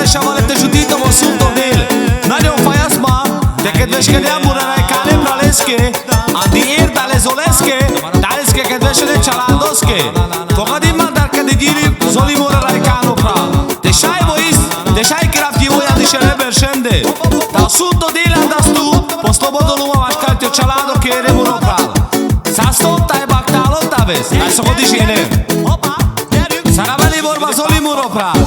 așa valete judito mo sunt odel. Nane o faias ma, de că deci că de-am buranai cane pralesche, andier dale zoleske, daleske că deci de chalandoske. Foca din mandar că de diri zoli morarai cano pra. Deșai vois, deșai crafti voia de șele berșende. Tau sunt odel andas tu, postobodul luma mașcalti o chalando că ere monopral. Sa stopta e bactalo taves, ai să codi jene. Saraveli vorba zoli monopral.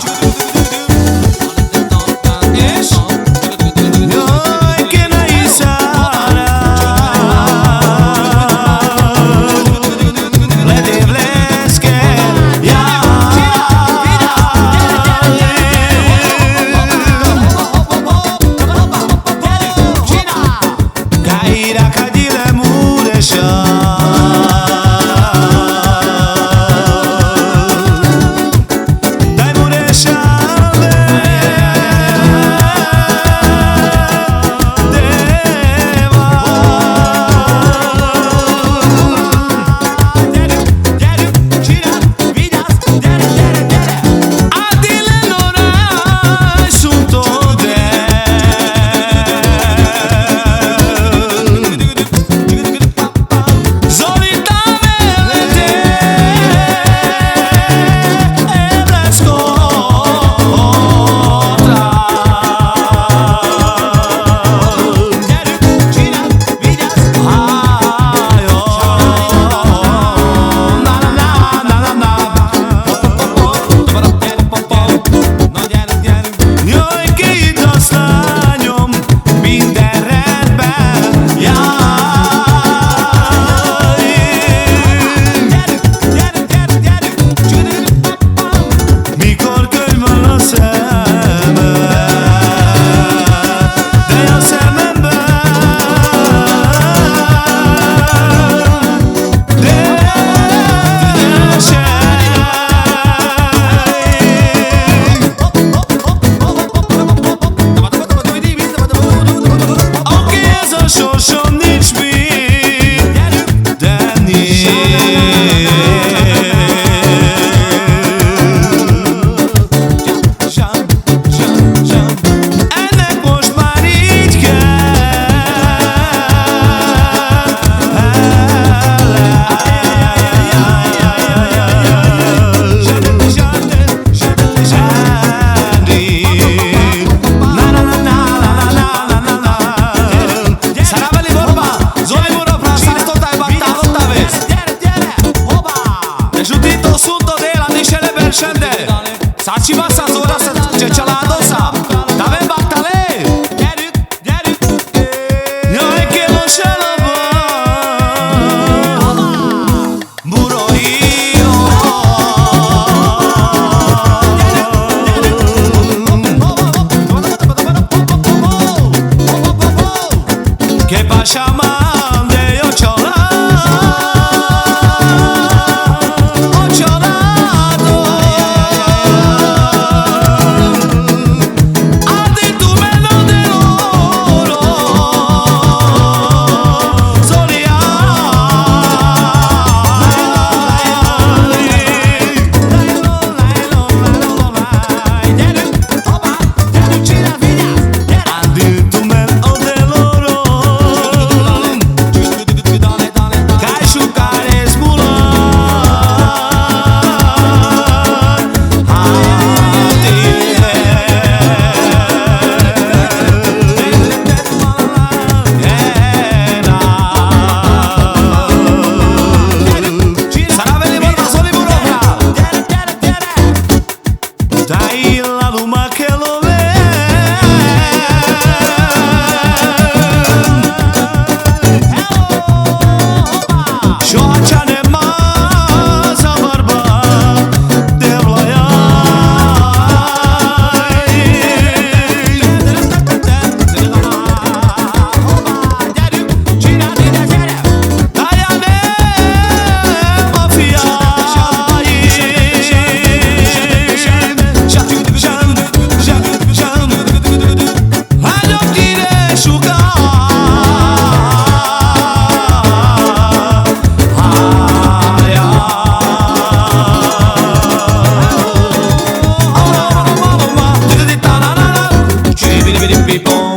Saçma sazora ce çaladosa. Tave baktale. Yo que lo shalaba. Burohiro. Que paşaman de yo çola. O çolado. bidi bidi bidi bom.